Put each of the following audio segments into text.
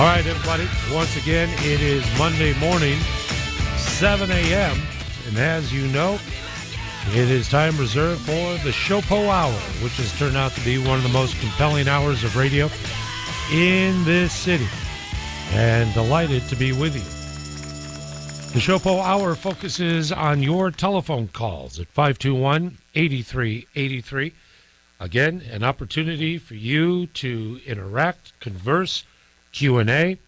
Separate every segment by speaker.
Speaker 1: All right, everybody. Once again, it is Monday morning, 7 a.m. And as you know, it is time reserved for the SHOPO Hour, which has turned out to be one of the most compelling hours of radio in this city. And delighted to be with you. The SHOPO Hour focuses on your telephone calls at 521-8383. Again, an opportunity for you to interact, converse, Q&A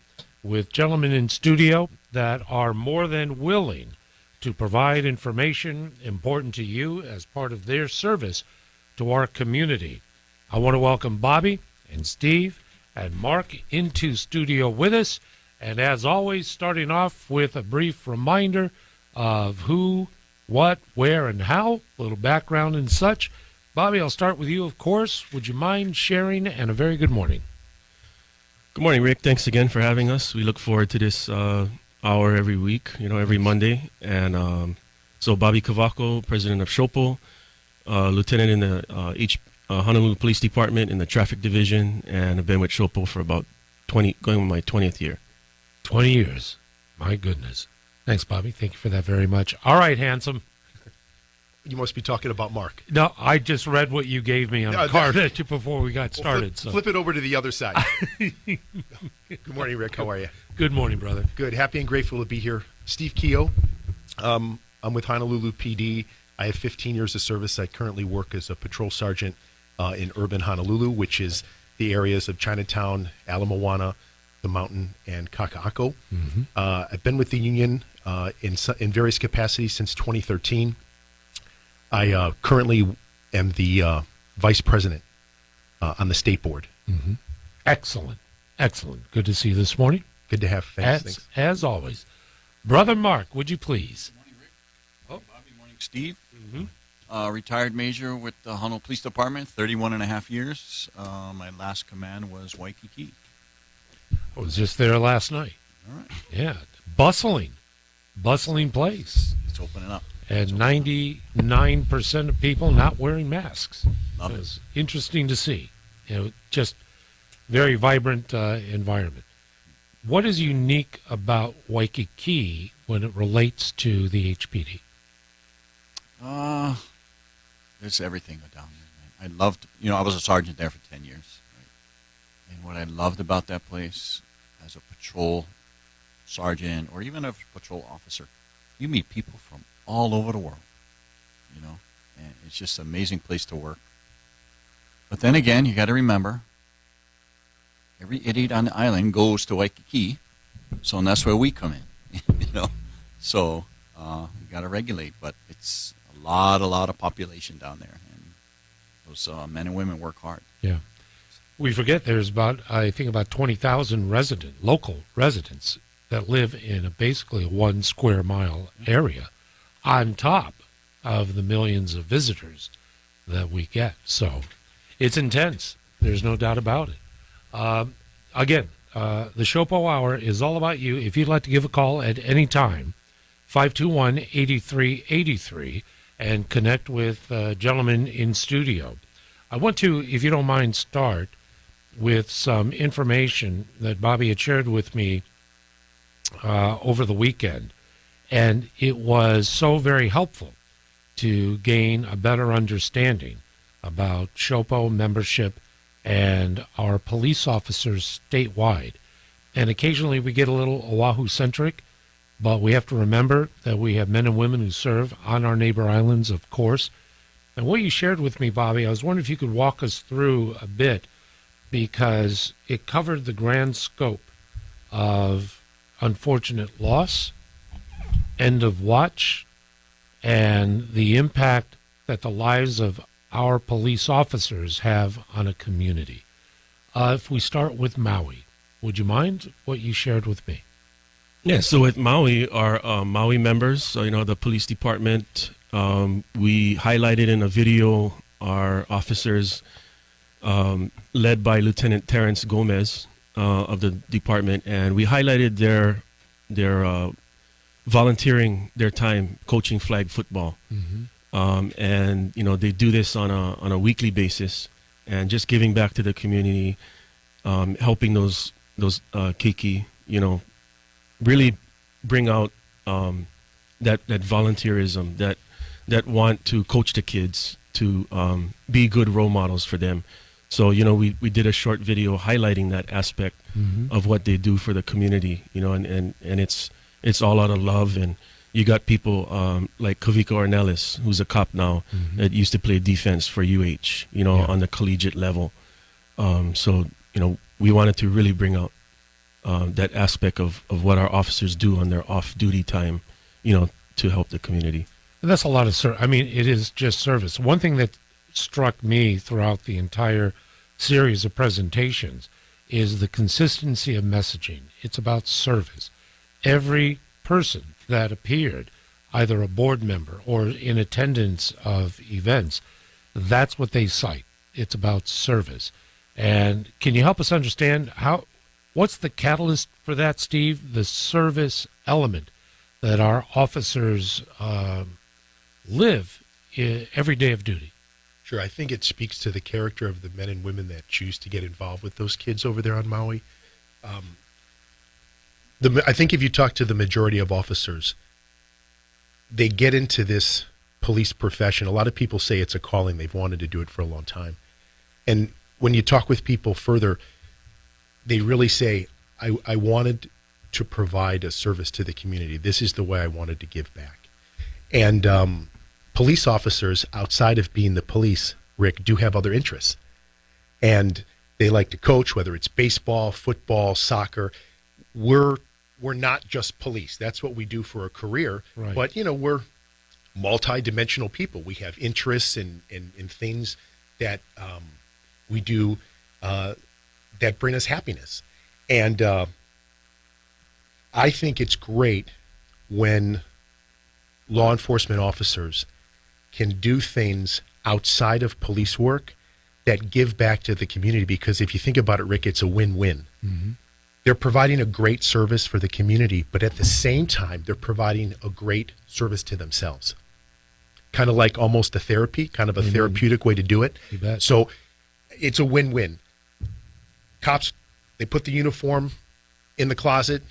Speaker 1: with gentlemen in studio that are more than willing to provide information important to you as part of their service to our community. I want to welcome Bobby and Steve and Mark into studio with us. And as always, starting off with a brief reminder of who, what, where, and how, a little background and such. Bobby, I'll start with you, of course. Would you mind sharing? And a very good morning.
Speaker 2: Good morning, Rick. Thanks again for having us. We look forward to this hour every week, every Monday. And so Bobby Cavaco, president of SHOPO, lieutenant in the Honolulu Police Department in the traffic division, and I've been with SHOPO for about going on my 20th year.
Speaker 1: 20 years. My goodness. Thanks, Bobby. Thank you for that very much. All right, handsome.
Speaker 3: You must be talking about Mark.
Speaker 1: No, I just read what you gave me on a card before we got started.
Speaker 3: Flip it over to the other side. Good morning, Rick. How are you?
Speaker 1: Good morning, brother.
Speaker 3: Good. Happy and grateful to be here. Steve Keogh. I'm with Honolulu PD. I have 15 years of service. I currently work as a patrol sergeant in urban Honolulu, which is the areas of Chinatown, Ala Moana, the Mountain, and Kaka'ako. Mm-hmm. I've been with the union in various capacities since 2013. I currently am the vice president on the state board.
Speaker 1: Mm-hmm. Excellent. Excellent. Good to see you this morning.
Speaker 3: Good to have thanks.
Speaker 1: As always. Brother Mark, would you please?
Speaker 4: Good morning, Rick. Bobby, morning, Steve. Mm-hmm. Retired major with the Honolulu Police Department, 31 and a half years. My last command was Waikiki.
Speaker 1: I was just there last night.
Speaker 4: All right.
Speaker 1: Yeah. Bustling place.
Speaker 4: It's opening up.
Speaker 1: And 99% of people not wearing masks.
Speaker 4: Love
Speaker 1: it
Speaker 4: it.
Speaker 1: was interesting to see. Just very vibrant environment. What is unique about Waikiki when it relates to the HPD?
Speaker 4: There's everything down there, man. I loved, I was a sergeant there for 10 years. Right? And what I loved about that place as a patrol sergeant or even a patrol officer, you meet people from all over the world, and it's just an amazing place to work. But then again, you got to remember, every idiot on the island goes to Waikiki, so that's where we come in, So you got to regulate, but it's a lot of population down there, and those men and women work hard.
Speaker 1: Yeah, we forget there's about 20,000 local residents that live in basically a 1 square mile area, on top of the millions of visitors that we get. So it's intense. There's no doubt about it. Again, the SHOPO Hour is all about you. If you'd like to give a call at any time, 521-8383, and connect with gentlemen in studio. I want to, if you don't mind, start with some information that Bobby had shared with me over the weekend. And it was so very helpful to gain a better understanding about SHOPO membership and our police officers statewide. And occasionally we get a little Oahu-centric, but we have to remember that we have men and women who serve on our neighbor islands, of course. And what you shared with me, Bobby, I was wondering if you could walk us through a bit, because it covered the grand scope of unfortunate loss, end of watch, and the impact that the lives of our police officers have on a community. If we start with Maui, would you mind what you shared with me?
Speaker 2: Yeah, so with Maui, our Maui members, the police department, we highlighted in a video our officers led by Lieutenant Terrence Gomez of the department, and we highlighted their volunteering their time coaching flag football. Mm-hmm. And they do this on a weekly basis, and just giving back to the community, helping those Kiki, really bring out that volunteerism, that want to coach the kids to be good role models for them. So we did a short video highlighting that aspect of what they do for the community, and it's all out of love. And you got people like Kavika Ornelis, who's a cop now, that used to play defense for UH, on the collegiate level. So we wanted to really bring out that aspect of what our officers do on their off-duty time, to help the community.
Speaker 1: And that's a lot of service. I mean, it is just service. One thing that struck me throughout the entire series of presentations is the consistency of messaging. It's about service. Every person that appeared, either a board member or in attendance of events, that's what they cite. It's about service. And can you help us understand what's the catalyst for that, Steve? The service element that our officers live every day of duty.
Speaker 3: Sure, I think it speaks to the character of the men and women that choose to get involved with those kids over there on Maui. I think if you talk to the majority of officers, they get into this police profession. A lot of people say it's a calling. They've wanted to do it for a long time. And when you talk with people further, they really say, I wanted to provide a service to the community. This is the way I wanted to give back. And police officers, outside of being the police, Rick, do have other interests. And they like to coach, whether it's baseball, football, soccer. We're not just police. That's what we do for a career.
Speaker 1: Right.
Speaker 3: But, we're multi-dimensional people. We have interests in things that we do that bring us happiness. And I think it's great when law enforcement officers can do things outside of police work that give back to the community, because if you think about it, Rick, it's a win-win. They're providing a great service for the community, but at the same time, they're providing a great service to themselves. Kind of like almost a therapy, kind of a therapeutic way to do it.
Speaker 1: You bet.
Speaker 3: So it's a win-win. Cops, they put the uniform in the closet.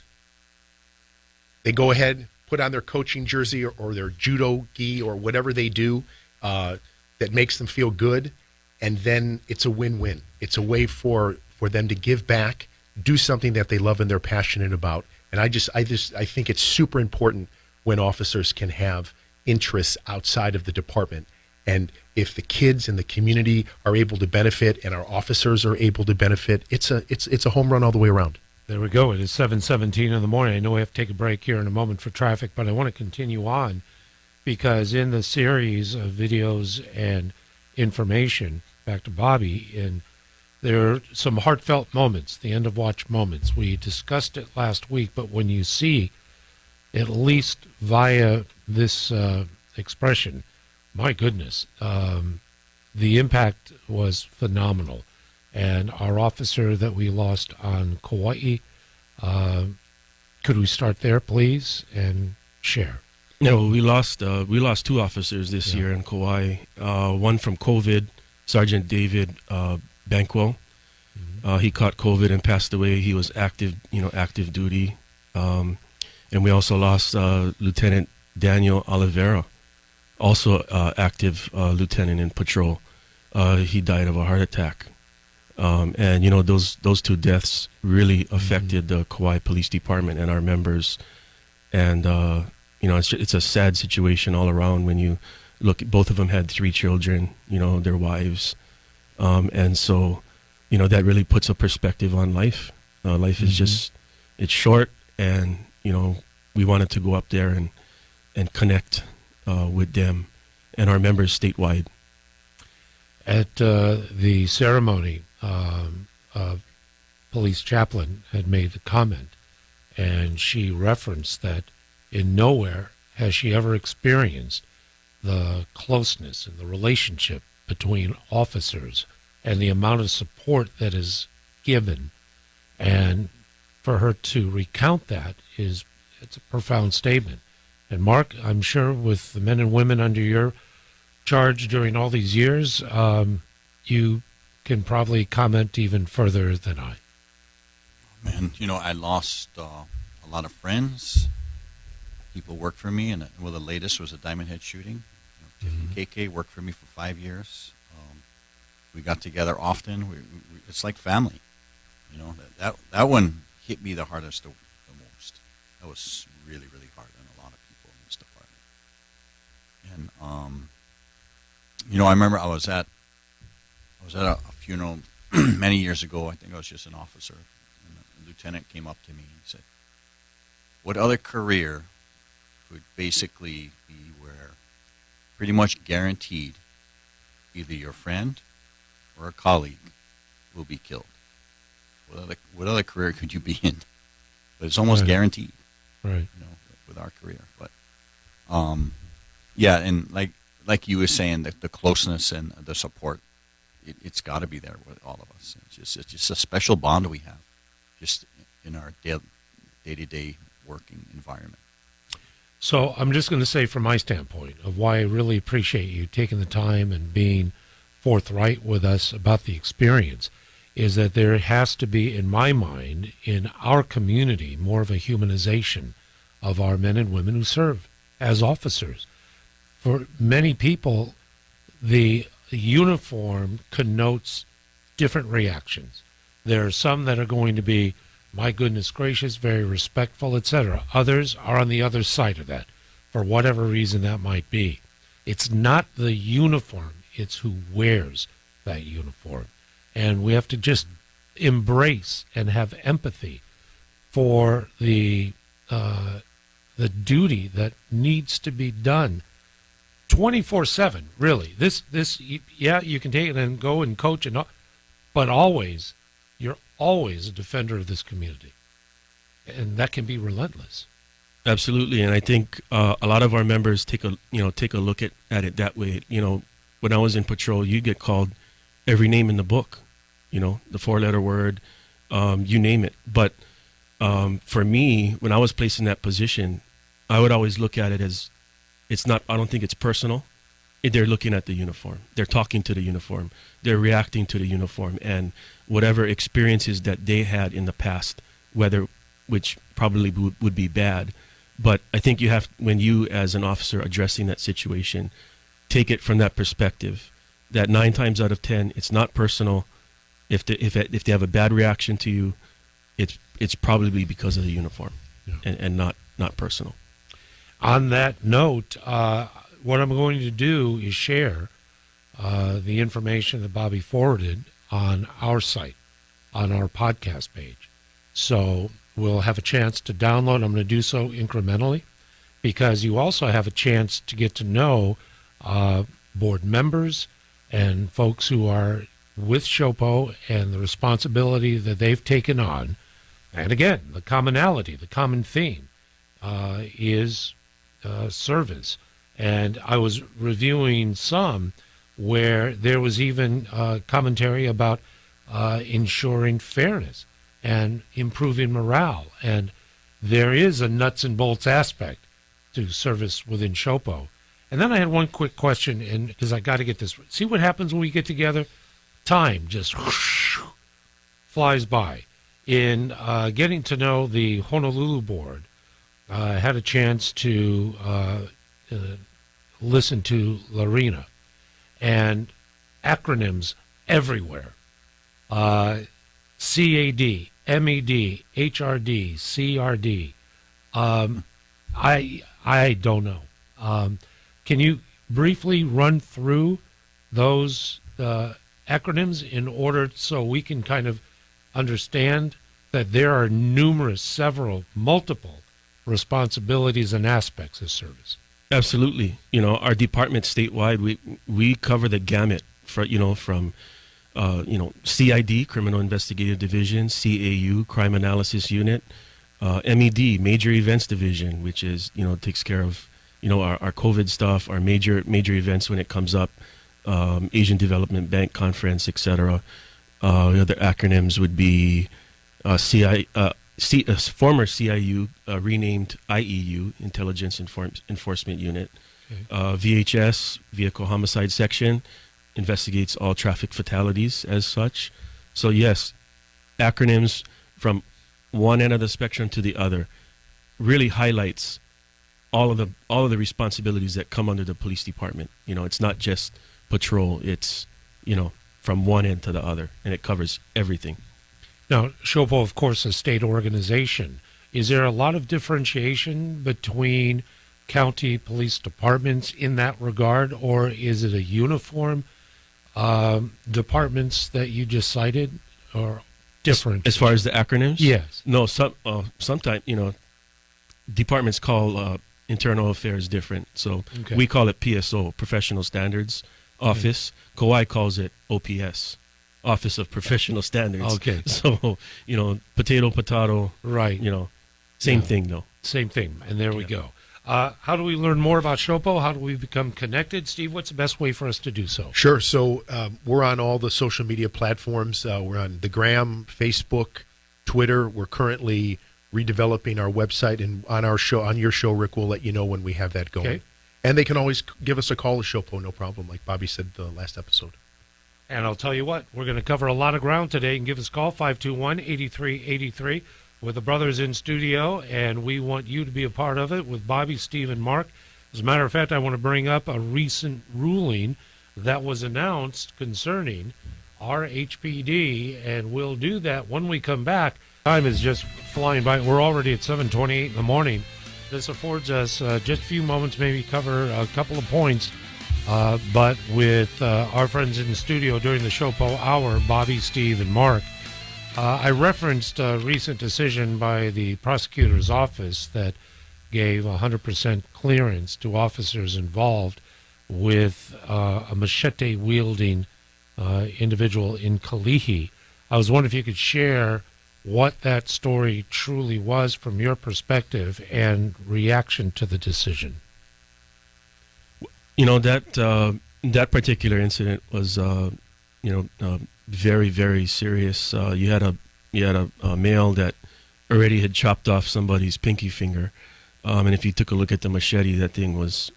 Speaker 3: They go ahead, put on their coaching jersey or their judo gi or whatever they do that makes them feel good, and then it's a win-win. It's a way for them to give back, do something that they love and they're passionate about. And I think it's super important when officers can have interests outside of the department. And if the kids and the community are able to benefit and our officers are able to benefit, it's a home run all the way around.
Speaker 1: There we go. It is 7:17 in the morning. I know we have to take a break here in a moment for traffic, but I want to continue on because in the series of videos and information, back to Bobby, and there are some heartfelt moments, the end of watch moments. We discussed it last week, but when you see, at least via this expression, my goodness, the impact was phenomenal. And our officer that we lost on Kauai, could we start there, please, and share?
Speaker 2: No, we lost two officers this year in Kauai. One from COVID, Sergeant David Banquo. He caught COVID and passed away. He was active duty. And we also lost Lieutenant Daniel Oliveira, also active lieutenant in patrol. He died of a heart attack. And those two deaths really affected the Kauai Police Department and our members. And it's a sad situation all around when you look. Both of them had 3 children, their wives, and so that really puts a perspective on life. Life is just, it's short, and we wanted to go up there and connect with them and our members statewide.
Speaker 1: At the ceremony, a police chaplain had made a comment, and she referenced that in nowhere has she ever experienced the closeness and the relationship between officers and the amount of support that is given. And for her to recount that it's a profound statement. And Mark, I'm sure with the men and women under your charge during all these years, you can probably comment even further than I.
Speaker 4: Man, I lost a lot of friends. People worked for me, and the latest was a Diamond Head shooting. Tiff and KK worked for me for 5 years. We got together often. It's like family. That one hit me the hardest, the most. That was really, really hard on a lot of people in this department. And I remember I was at a funeral many years ago. I think I was just an officer, and a lieutenant came up to me and said, "What other career would basically be where pretty much guaranteed either your friend or a colleague will be killed? What other career could you be in? But it's almost
Speaker 1: Right.
Speaker 4: guaranteed,
Speaker 1: Right.
Speaker 4: with our career." But yeah, and like you were saying, the closeness and the support, it's got to be there with all of us. It's just a special bond we have, just in our day-to-day working environment.
Speaker 1: So I'm just going to say, from my standpoint, of why I really appreciate you taking the time and being forthright with us about the experience, is that there has to be, in my mind, in our community, more of a humanization of our men and women who serve as officers. For many people, the uniform connotes different reactions. There are some that are going to be, my goodness gracious, very respectful, etc. Others are on the other side of that, for whatever reason that might be. It's not the uniform, it's who wears that uniform. And we have to just embrace and have empathy for the duty that needs to be done 24/7. Really, this yeah, you can take it and go and coach and all, but always, you're always a defender of this community, and that can be relentless.
Speaker 2: Absolutely, and I think a lot of our members take a look at it that way. When I was in patrol, you get called every name in the book, the 4-letter word, you name it. But for me, when I was placed in that position, I would always look at it as, it's not, I don't think it's personal. They're looking at the uniform. They're talking to the uniform. They're reacting to the uniform, and whatever experiences that they had in the past, which probably would be bad. But I think you have, when you as an officer addressing that situation, take it from that perspective, that 9 times out of 10, it's not personal. If they have a bad reaction to you, it's probably because of the uniform, and not personal.
Speaker 1: On that note, what I'm going to do is share the information that Bobby forwarded on our site, on our podcast page. So we'll have a chance to download. I'm going to do so incrementally, because you also have a chance to get to know board members and folks who are with SHOPO and the responsibility that they've taken on. And again, the commonality, the common theme is service. And I was reviewing some where there was even commentary about ensuring fairness and improving morale. And there is a nuts and bolts aspect to service within SHOPO. And then I had one quick question, and because I got to get this. See what happens when we get together? Time just whoosh, flies by. In getting to know the Honolulu board, I had a chance to listen to Larina, and acronyms everywhere. CAD, MED, HRD, CRD. I don't know. Can you briefly run through those acronyms in order so we can kind of understand that there are multiple responsibilities and aspects of service?
Speaker 2: Absolutely. Our department statewide, we cover the gamut from CID, Criminal Investigative Division, CAU, Crime Analysis Unit, MED, Major Events Division, which is, takes care of, our COVID stuff, our major events when it comes up, Asian Development Bank Conference, etc. The other acronyms would be former CIU, renamed IEU, Intelligence Enforcement Unit. Okay. VHS, Vehicle Homicide Section, investigates all traffic fatalities as such. So yes, acronyms from one end of the spectrum to the other really highlights all of the responsibilities that come under the police department. You know, it's not just patrol, it's, you know, from one end to the other, and it covers everything.
Speaker 1: Now, SHOPO, of course, a state organization. Is there a lot of differentiation between county police departments in that regard, or is it a uniform departments that you just cited, or different?
Speaker 2: As far as the acronyms?
Speaker 1: Yes.
Speaker 2: No, sometimes, you know, departments call internal affairs different. So
Speaker 1: Okay.
Speaker 2: we call it PSO, Professional Standards Office. Kauai calls it OPS, Office of Professional Standards.
Speaker 1: Okay.
Speaker 2: So, you know, potato,
Speaker 1: Right.
Speaker 2: you know, same
Speaker 1: Yeah.
Speaker 2: thing though.
Speaker 1: Same thing. And there we
Speaker 2: Yeah.
Speaker 1: go. How do we learn more about SHOPO? How do we become connected? Steve, what's the best way for us to do so?
Speaker 3: Sure. So we're on all the social media platforms. We're on the Gram, Facebook, Twitter. We're currently redeveloping our website, and on our show, on your show, Rick, we'll let you know when we have that going.
Speaker 1: Okay.
Speaker 3: And they can always give us a call at SHOPO, no problem, like Bobby said the last episode.
Speaker 1: And I'll tell you what, we're going to cover a lot of ground today. And give us a call, 521-8383, with the brothers in studio, and we want you to be a part of it with Bobby, Steve, and Mark. As a matter of fact, I want to bring up a recent ruling that was announced concerning our HPD, and we'll do that when we come back. Time is just flying by. We're already at 7:28 in the morning. This affords us just a few moments, maybe cover a couple of points. But with our friends in the studio during the SHOPO hour, Bobby, Steve, and Mark, I referenced a recent decision by the prosecutor's office that gave 100% clearance to officers involved with a machete-wielding individual in Kalihi. I was wondering if you could share what that story truly was from your perspective and reaction to the decision.
Speaker 2: You know, that particular incident was, very, very serious. You had a male that already had chopped off somebody's pinky finger, and if you took a look at the machete, that thing was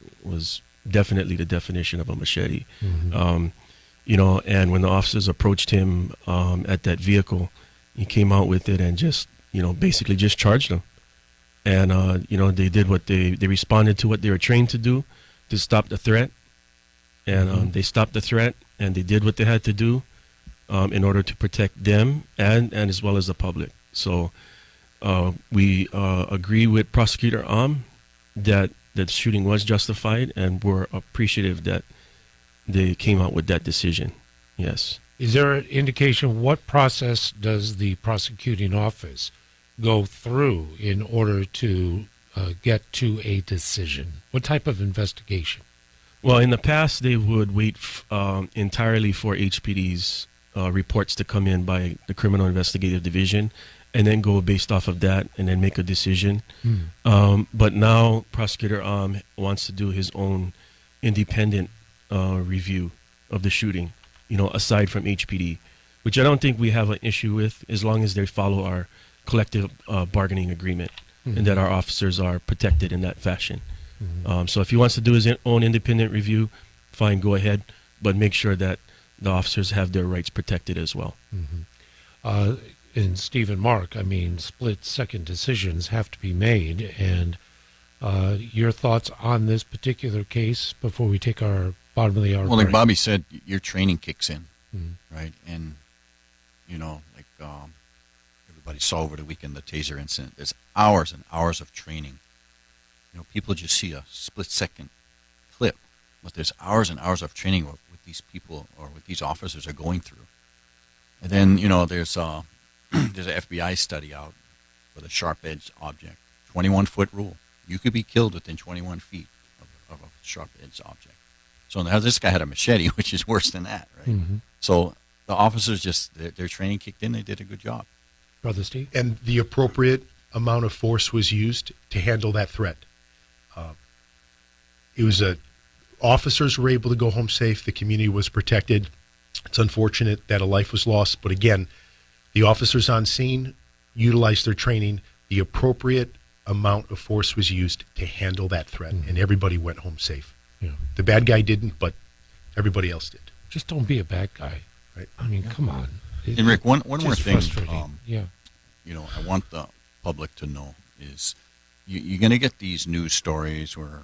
Speaker 2: definitely the definition of a machete.
Speaker 1: Mm-hmm.
Speaker 2: And when the officers approached him at that vehicle, he came out with it and just, basically just charged them. And they did what they responded to what they were trained to do, to stop the threat. And they stopped the threat, and they did what they had to do in order to protect them and as well as the public. So we agree with Prosecutor that the shooting was justified, and we're appreciative that they came out with that decision. Yes.
Speaker 1: Is there an indication what process does the prosecuting office go through in order to get to a decision? What type of investigation?
Speaker 2: Well, in the past, they would wait entirely for HPD's reports to come in by the Criminal Investigative Division, and then go based off of that and then make a decision. But now Prosecutor wants to do his own independent review of the shooting, aside from HPD, which I don't think we have an issue with, as long as they follow our collective bargaining agreement and that our officers are protected in that fashion. So if he wants to do his own independent review, fine, go ahead, but make sure that the officers have their rights protected as well.
Speaker 1: And Steve and Mark, split-second decisions have to be made. And your thoughts on this particular case before we take our bottom of the hour
Speaker 4: Well, like
Speaker 1: break?
Speaker 4: Bobby said, your training kicks in, right? And, everybody saw over the weekend the Taser incident. There's hours and hours of training. People just see a split-second clip, but there's hours and hours of training with these people or with these officers are going through. And then, there's an FBI study out for the sharp-edged object, 21-foot rule. You could be killed within 21 feet of a sharp-edged object. So now this guy had a machete, which is worse than that, right? So the officers their training kicked in. They did a good job.
Speaker 1: Brother Steve?
Speaker 3: And the appropriate amount of force was used to handle that threat. Officers were able to go home safe. The community was protected. It's unfortunate that a life was lost, but again, the officers on scene utilized their training. The appropriate amount of force was used to handle that threat, and everybody went home safe.
Speaker 1: Yeah.
Speaker 3: The bad guy didn't, but everybody else did.
Speaker 1: Just don't be a bad guy.
Speaker 3: Right.
Speaker 1: Come on.
Speaker 4: And Rick, one more
Speaker 1: Just
Speaker 4: thing.
Speaker 1: frustrating. Yeah.
Speaker 4: I want the public to know is you're going to get these news stories where,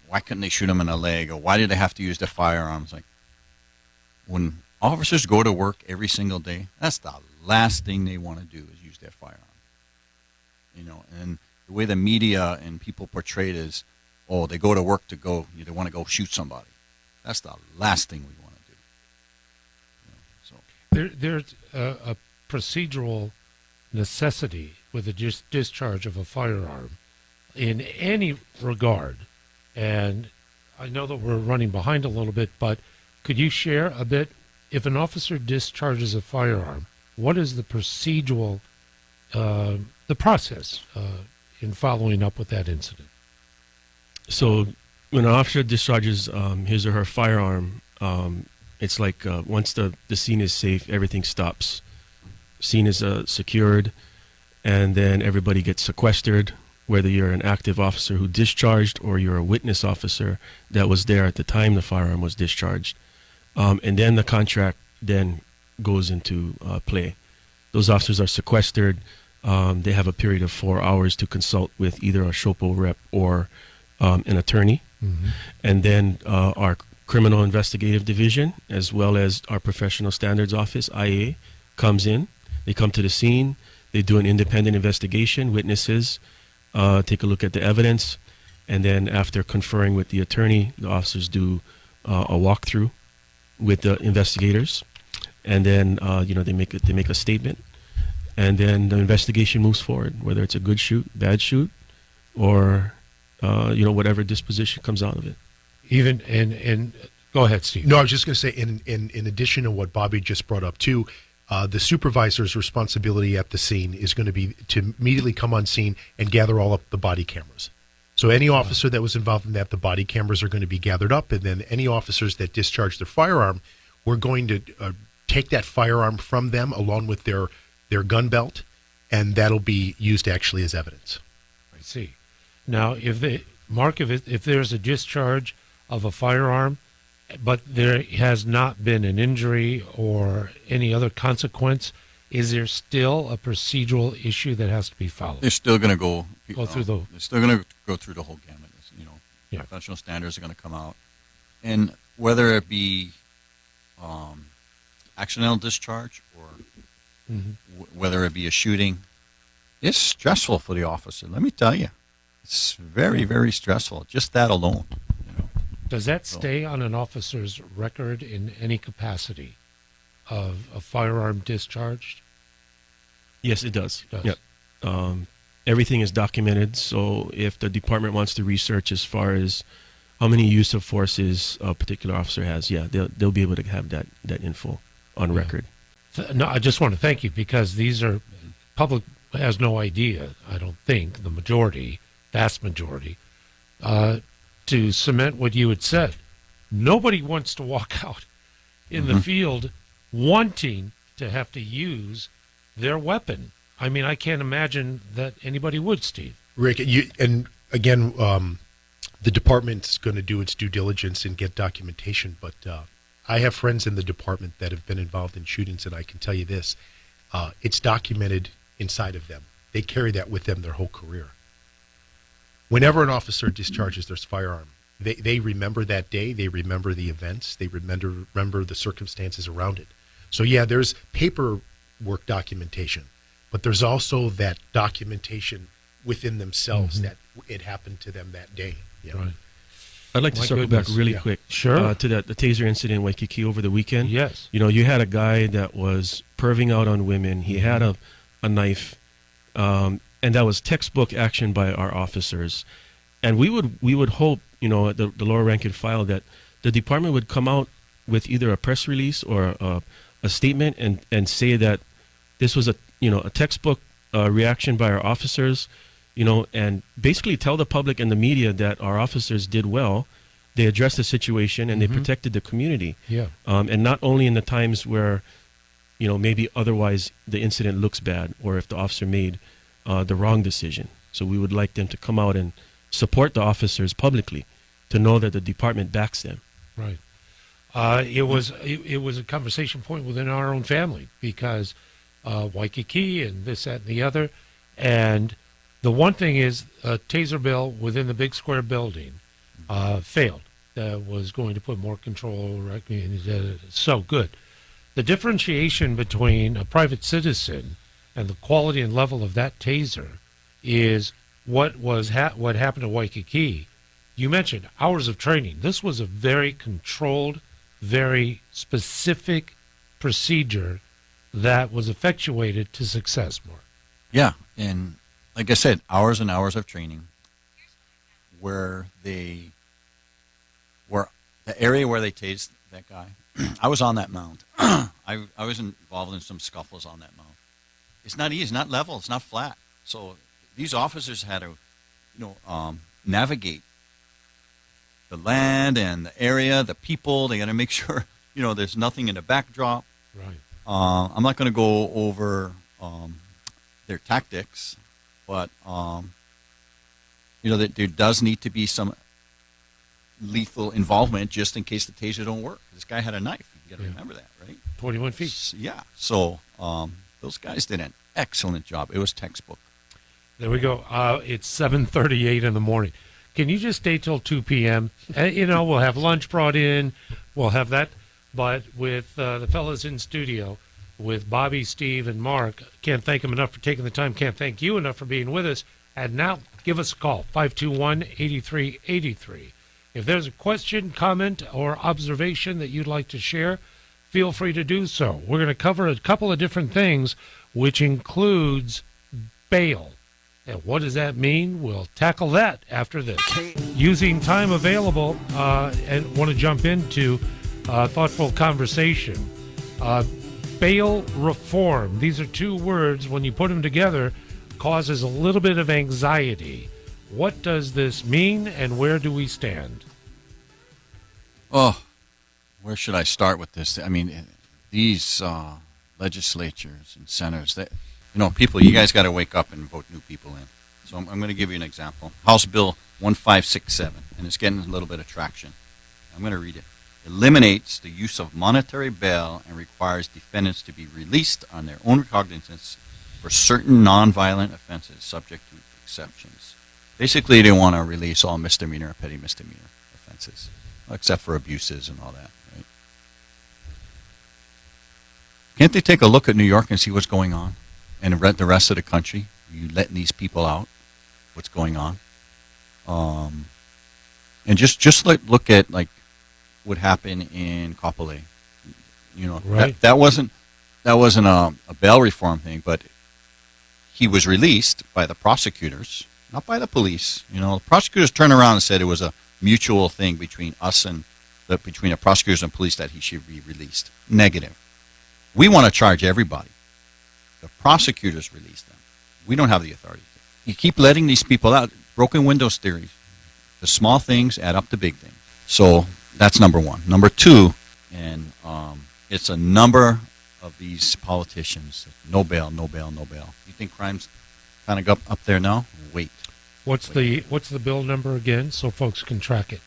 Speaker 4: why couldn't they shoot him in the leg? Or why did they have to use their firearms? Like, when officers go to work every single day, that's the last thing they want to do is use their firearm. And the way the media and people portray it is, they go to work they want to go shoot somebody. That's the last thing we want to do.
Speaker 1: There's a procedural necessity with the discharge of a firearm in any regard. And I know that we're running behind a little bit, but could you share a bit? If an officer discharges a firearm, what is the procedural, the process in following up with that incident?
Speaker 2: So when an officer discharges his or her firearm, it's like once the scene is safe, everything stops. Scene is secured, and then everybody gets sequestered, whether you're an active officer who discharged or you're a witness officer that was there at the time the firearm was discharged. And then the contract then goes into play. Those officers are sequestered. They have a period of 4 hours to consult with either a SHOPO rep or an attorney.
Speaker 1: Mm-hmm.
Speaker 2: And then our criminal investigative division, as well as our professional standards office, IA, comes in. They come to the scene. They do an independent investigation, witnesses, take a look at the evidence. And then after conferring with the attorney, the officers do a walkthrough with the investigators, and then they make a statement, and then the investigation moves forward, whether it's a good shoot, bad shoot, or whatever disposition comes out of it.
Speaker 1: Even and go ahead, Steve.
Speaker 3: No, I was just going to say, in addition to what Bobby just brought up too, the supervisor's responsibility at the scene is going to be to immediately come on scene and gather all up the body cameras. So any officer that was involved in that, the body cameras are going to be gathered up, and then any officers that discharge their firearm, we're going to take that firearm from them along with their gun belt, and that'll be used actually as evidence.
Speaker 1: I see. Now, if there's a discharge of a firearm, but there has not been an injury or any other consequence, is there still a procedural issue that has to be followed?
Speaker 4: They're still going to go
Speaker 1: through the.
Speaker 4: They're still going to go through the whole gamut.
Speaker 1: Yeah.
Speaker 4: Professional standards are going to come out, and whether it be accidental discharge or whether it be a shooting, it's stressful for the officer. Let me tell you, it's very, very stressful. Just that alone.
Speaker 1: Does that stay on an officer's record in any capacity of a firearm discharged?
Speaker 2: Yes, it does.
Speaker 1: It does.
Speaker 2: Yep. Everything is documented. So if the department wants to research as far as how many use of forces a particular officer has, they'll be able to have that info on record.
Speaker 1: No, I just want to thank you, because these are public has no idea. I don't think the vast majority, to cement what you had said. Nobody wants to walk out in the field wanting to have to use their weapon. I mean, I can't imagine that anybody would, Steve.
Speaker 3: Rick, and again, the department's going to do its due diligence and get documentation, but I have friends in the department that have been involved in shootings, and I can tell you this, it's documented inside of them. They carry that with them their whole career. Whenever an officer discharges their firearm, they remember that day, they remember the events, they remember the circumstances around it. So yeah, there's paperwork documentation, but there's also that documentation within themselves that it happened to them that day. You know?
Speaker 1: Right.
Speaker 2: I'd like to circle back really quick
Speaker 1: Sure.
Speaker 2: to the Taser incident in Waikiki over the weekend.
Speaker 1: Yes.
Speaker 2: You had a guy that was perving out on women. He had a knife, and that was textbook action by our officers. And we would hope, the lower rank and file, that the department would come out with either a press release or a statement and say that this was a textbook reaction by our officers, and basically tell the public and the media that our officers did well. They addressed the situation and they protected the community.
Speaker 1: Yeah.
Speaker 2: And not only in the times where, maybe otherwise the incident looks bad, or if the officer made the wrong decision. So we would like them to come out and support the officers publicly, to know that the department backs them.
Speaker 1: Right. It was a conversation point within our own family, because Waikiki and this, that, and the other. And the one thing is a taser bill within the big square building failed. Was going to put more control. So good. The differentiation between a private citizen and the quality and level of that taser is what happened to Waikiki. You mentioned hours of training. This was a very controlled, very specific procedure that was effectuated to success, Mark.
Speaker 4: Yeah, and like I said, hours and hours of training where the area where they tased that guy. I was on that mound. I was involved in some scuffles on that mound. It's not easy. It's not level. It's not flat. So these officers had to, navigate the land and the area, the people. They got to make sure, there's nothing in the backdrop.
Speaker 1: Right.
Speaker 4: I'm not going to go over their tactics, but there does need to be some lethal involvement just in case the taser don't work. This guy had a knife. You got to remember that, right?
Speaker 1: 21 feet.
Speaker 4: Yeah. So those guys did an excellent job. It was textbook.
Speaker 1: There we go. It's 7:38 in the morning. Can you just stay till 2 p.m.? We'll have lunch brought in. We'll have that. But with the fellas in studio, with Bobby, Steve, and Mark, can't thank them enough for taking the time. Can't thank you enough for being with us. And now, give us a call, 521-8383. If there's a question, comment, or observation that you'd like to share, feel free to do so. We're going to cover a couple of different things, which includes bail. And what does that mean? We'll tackle that after this. Using time available, and want to jump into thoughtful conversation. Bail reform. These are two words, when you put them together, causes a little bit of anxiety. What does this mean, and where do we stand?
Speaker 4: Oh, where should I start with this? I mean, these legislatures and senators, people, you guys got to wake up and vote new people in. So I'm going to give you an example. House Bill 1567, and it's getting a little bit of traction. I'm going to read it. Eliminates the use of monetary bail and requires defendants to be released on their own recognizance for certain nonviolent offenses, subject to exceptions. Basically, they want to release all misdemeanor or petty misdemeanor offenses, except for abuses and all that, right? Can't they take a look at New York and see what's going on? And the rest of the country? You letting these people out? What's going on? And just look at what happened in Kapolei.
Speaker 1: Right.
Speaker 4: That wasn't a bail reform thing, but he was released by the prosecutors, not by the police. The prosecutors turned around and said it was a mutual thing between us and between the prosecutors and police that he should be released. Negative. We want to charge everybody. The prosecutors release them. We don't have the authority. You keep letting these people out. Broken windows theory. The small things add up to big things. So that's number one. Number two, and it's a number of these politicians. No bail, no bail, no bail. You think crime's kind of up there now? Wait.
Speaker 1: What's the bill number again, so folks can track it?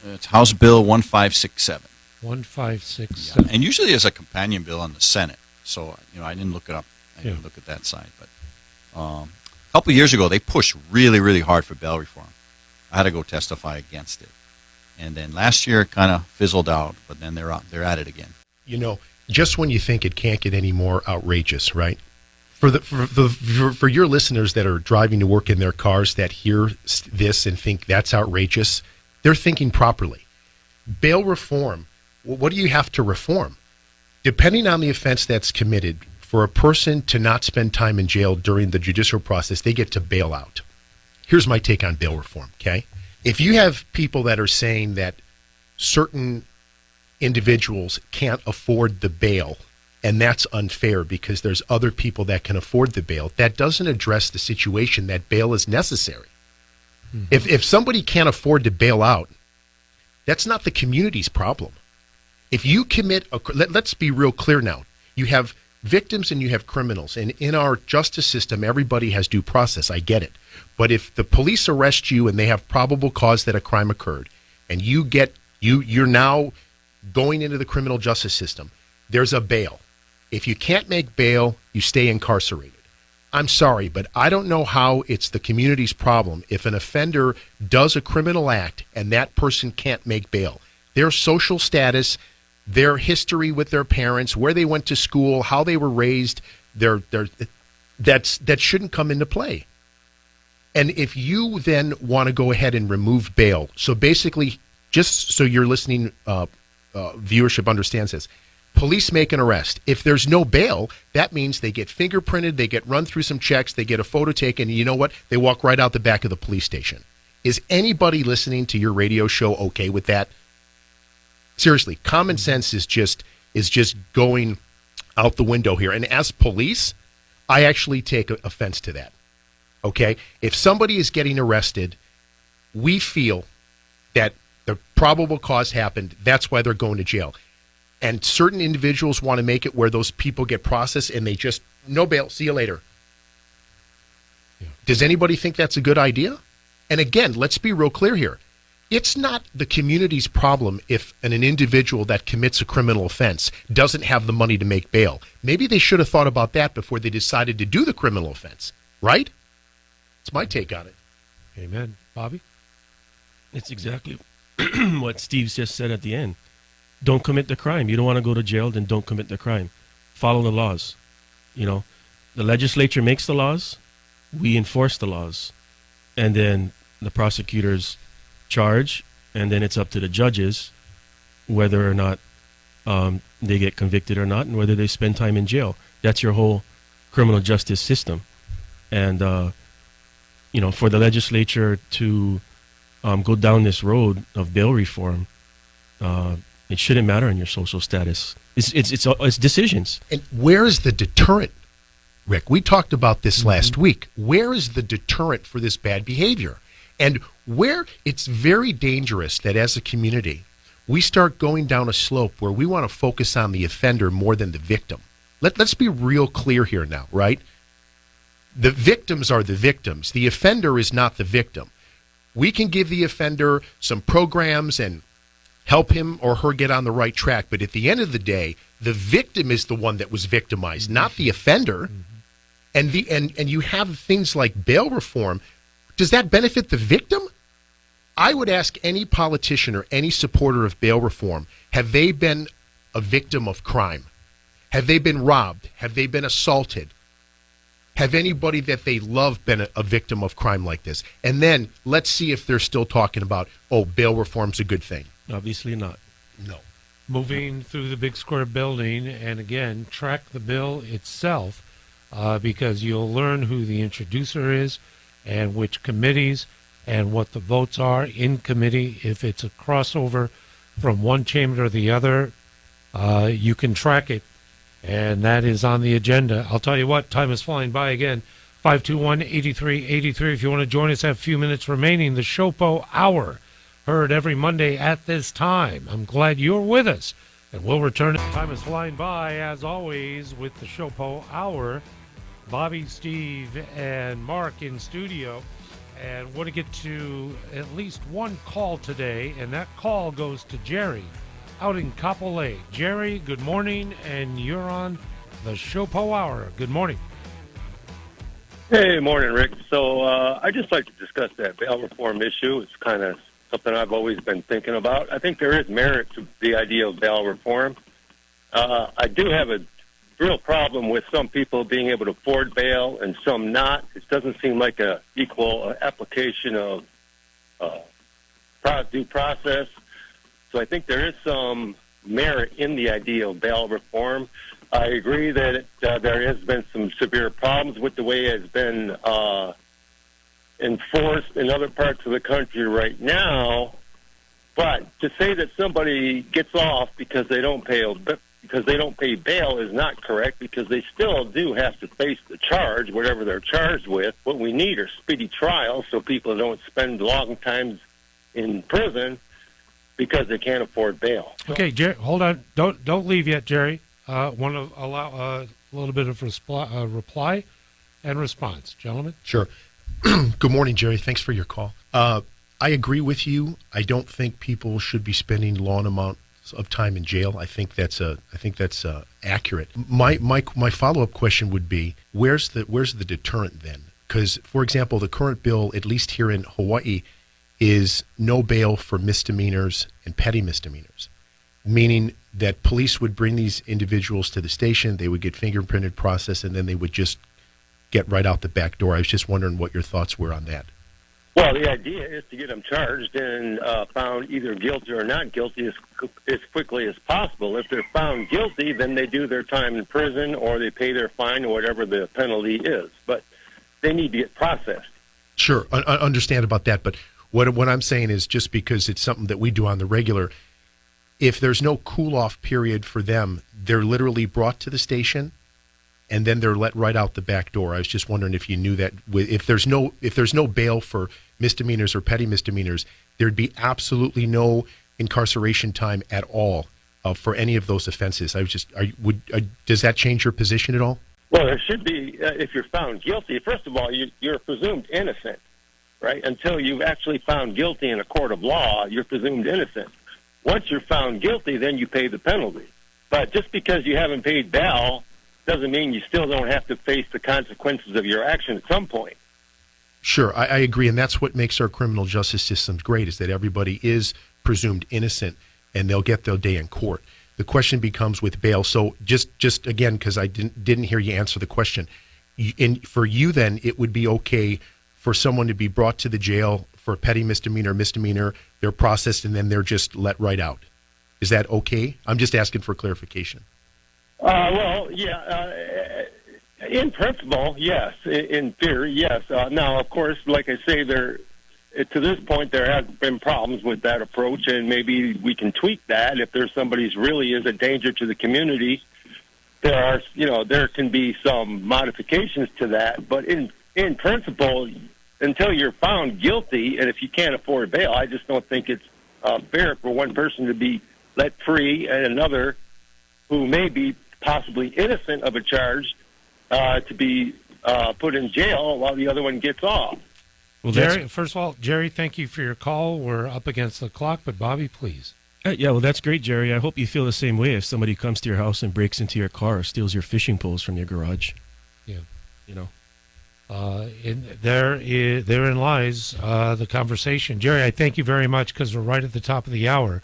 Speaker 4: It's House Bill 1567.
Speaker 1: 1567.
Speaker 4: Yeah. And usually there's a companion bill in the Senate. So I didn't look it up. I didn't look at that side. But a couple of years ago, they pushed really, really hard for bail reform. I had to go testify against it. And then last year it kind of fizzled out, but then they're at it again.
Speaker 3: Just when you think it can't get any more outrageous, right? For your listeners that are driving to work in their cars that hear this and think that's outrageous, they're thinking properly. Bail reform, what do you have to reform? Depending on the offense that's committed, for a person to not spend time in jail during the judicial process, they get to bail out. Here's my take on bail reform, okay? If you have people that are saying that certain individuals can't afford the bail, and that's unfair because there's other people that can afford the bail, that doesn't address the situation that bail is necessary. Mm-hmm. If somebody can't afford to bail out, that's not the community's problem. If you commit let's be real clear now. You have victims and you have criminals, and in our justice system, everybody has due process. I get it. But if the police arrest you and they have probable cause that a crime occurred, and you're now going into the criminal justice system, there's a bail. If you can't make bail, you stay incarcerated. I'm sorry, but I don't know how it's the community's problem if an offender does a criminal act and that person can't make bail. Their social status, their history with their parents, where they went to school, how they were raised, that shouldn't come into play. And if you then want to go ahead and remove bail, so basically, just so your listening viewership understands this, police make an arrest. If there's no bail, that means they get fingerprinted, they get run through some checks, they get a photo taken, and you know what? They walk right out the back of the police station. Is anybody listening to your radio show okay with that? Seriously, common sense is just going out the window here. And as police, I actually take offense to that. Okay? If somebody is getting arrested, we feel that the probable cause happened, that's why they're going to jail. And certain individuals want to make it where those people get processed and they just, no bail, see you later. Yeah. Does anybody think that's a good idea? And again, let's be real clear here. It's not the community's problem if an individual that commits a criminal offense doesn't have the money to make bail. Maybe they should have thought about that before they decided to do the criminal offense, right? It's my take on it.
Speaker 1: Amen. Bobby?
Speaker 2: It's exactly what Steve just said at the end. Don't commit the crime. You don't want to go to jail, then don't commit the crime. Follow the laws. You know, the legislature makes the laws, we enforce the laws, and then the prosecutors charge, and then it's up to the judges whether or not they get convicted or not, and whether they spend time in jail. That's your whole criminal justice system. And, you know, for the legislature to go down this road of bail reform, it shouldn't matter in your social status. It's decisions.
Speaker 3: And where is the deterrent, Rick? We talked about this last week. Where is the deterrent for this bad behavior? And where it's very dangerous that as a community, we start going down a slope where we want to focus on the offender more than the victim. Let's be real clear here now, right? The victims are the victims. The offender is not the victim. We can give the offender some programs and help him or her get on the right track. But at the end of the day, the victim is the one that was victimized, not the offender. And you have things like bail reform. Does that benefit the victim? I would ask any politician or any supporter of bail reform, have they been a victim of crime? Have they been robbed? Have they been assaulted? Have anybody that they love been a victim of crime like this? And then let's see if they're still talking about, oh, bail reform's a good thing.
Speaker 2: Obviously not.
Speaker 3: No.
Speaker 1: Moving through the big square building, and again, track the bill itself, because you'll learn who the introducer is and which committees and what the votes are in committee. If it's a crossover from one chamber to the other, you can track it, and that is on the agenda. I'll tell you what, time is flying by again. 521-8383. If you want to join us, have a few minutes remaining. The SHOPO Hour, heard every Monday at this time. I'm glad you're with us, and we'll return. Time is flying by, as always, with the SHOPO Hour. Bobby, Steve, and Mark in studio, and want to get to at least one call today, and that call goes to Jerry out in Kapolei. Jerry, good morning, and you're on the SHOPO Hour. Good morning.
Speaker 5: Hey, morning, Rick. So I'd just like to discuss that bail reform issue. It's kind of something I've always been thinking about. I think there is merit to the idea of bail reform. I do have a real problem with some people being able to afford bail and some not. It doesn't seem like a equal application of due process. So I think there is some merit in the idea of bail reform. I agree that there has been some severe problems with the way it has been enforced in other parts of the country right now. But to say that somebody gets off because they don't pay bail is not correct, because they still do have to face the charge, whatever they're charged with. What we need are speedy trials so people don't spend long times in prison because they can't afford bail.
Speaker 1: Okay, Jerry, hold on. Don't leave yet, Jerry. Want to allow a little bit of reply and response, gentlemen?
Speaker 3: Sure. Good morning, Jerry. Thanks for your call. I agree with you. I don't think people should be spending long amounts of time in jail. I think that's accurate. My follow-up question would be, where's the deterrent then? Because, for example, the current bill, at least here in Hawaii, is no bail for misdemeanors and petty misdemeanors, meaning that police would bring these individuals to the station, they would get fingerprinted, processed, and then they would just get right out the back door. I was just wondering what your thoughts were on that.
Speaker 5: Well, the idea is to get them charged and found either guilty or not guilty as quickly as possible. If they're found guilty, then they do their time in prison or they pay their fine or whatever the penalty is. But they need to get processed.
Speaker 3: Sure, I understand about that, but what I'm saying is, just because it's something that we do on the regular, if there's no cool-off period for them, they're literally brought to the station, and then they're let right out the back door. I was just wondering if you knew that. If there's no bail for misdemeanors or petty misdemeanors, there'd be absolutely no incarceration time at all for any of those offenses. I was just, does that change your position at all?
Speaker 5: Well, there should be, if you're found guilty. First of all, you're presumed innocent, right? Until you've actually found guilty in a court of law, you're presumed innocent. Once you're found guilty, then you pay the penalty. But just because you haven't paid bail doesn't mean you still don't have to face the consequences of your action at some point.
Speaker 3: Sure, I agree, and that's what makes our criminal justice systems great, is that everybody is presumed innocent, and they'll get their day in court. The question becomes with bail. So just again, because I didn't hear you answer the question, for you then, it would be okay for someone to be brought to the jail for a petty misdemeanor, they're processed, and then they're just let right out. Is that okay? I'm just asking for clarification.
Speaker 5: Well, yeah, in principle, yes. In theory, yes. Now, of course, like I say, to this point, there have been problems with that approach, and maybe we can tweak that. If there's somebody's really is a danger to the community, there can be some modifications to that. But in principle, until you're found guilty, and if you can't afford bail, I just don't think it's fair for one person to be let free and another who may be possibly innocent of a charge to be put in jail while the other one gets off.
Speaker 1: Well, Jerry, first of all, Jerry, thank you for your call. We're up against the clock, but Bobby, please.
Speaker 2: Yeah, well, that's great, Jerry. I hope you feel the same way if somebody comes to your house and breaks into your car or steals your fishing poles from your garage.
Speaker 1: Yeah.
Speaker 2: You know.
Speaker 1: Therein lies the conversation. Jerry, I thank you very much because we're right at the top of the hour,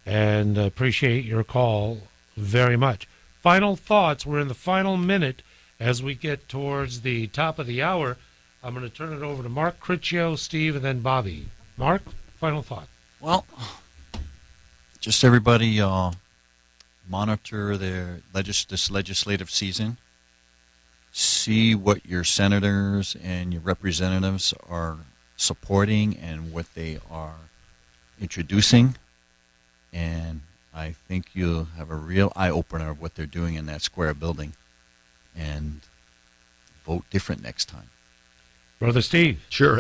Speaker 1: and appreciate your call very much. Final thoughts. We're in the final minute as we get towards the top of the hour. I'm going to turn it over to Mark Criccio, Steve, and then Bobby. Mark, final thought.
Speaker 4: Well, just everybody monitor this legislative season. See what your senators and your representatives are supporting and what they are introducing. And I think you'll have a real eye-opener of what they're doing in that square building. And vote different next time.
Speaker 1: Brother Steve.
Speaker 3: Sure.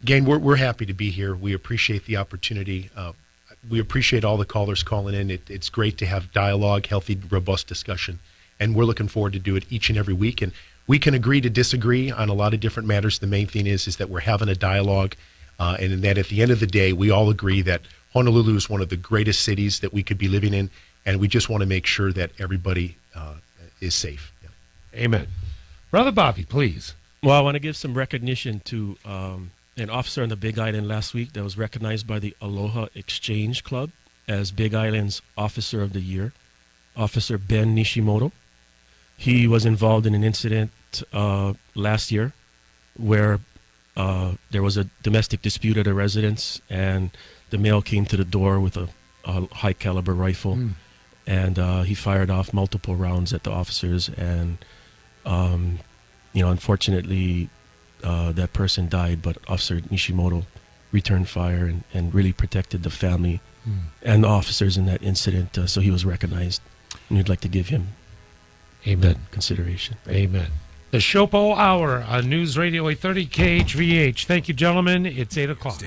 Speaker 3: Again, we're happy to be here. We appreciate the opportunity. We appreciate all the callers calling in. It's great to have dialogue, healthy, robust discussion. And we're looking forward to do it each and every week. And we can agree to disagree on a lot of different matters. The main thing is that we're having a dialogue, and that at the end of the day, we all agree that Honolulu is one of the greatest cities that we could be living in, and we just want to make sure that everybody is safe. Yeah.
Speaker 1: Amen. Brother Bobby, please.
Speaker 2: Well, I want to give some recognition to an officer on the Big Island last week that was recognized by the Aloha Exchange Club as Big Island's Officer of the Year, Officer Ben Nishimoto. He was involved in an incident last year where there was a domestic dispute at a residence, and the male came to the door with a high-caliber rifle, and he fired off multiple rounds at the officers, and unfortunately, that person died, but Officer Nishimoto returned fire and really protected the family and the officers in that incident, so he was recognized, and we'd like to give him
Speaker 1: Amen.
Speaker 2: Consideration.
Speaker 1: Amen. The SHOPO Hour on News Radio 830 KHVH. Thank you, gentlemen. It's 8 o'clock.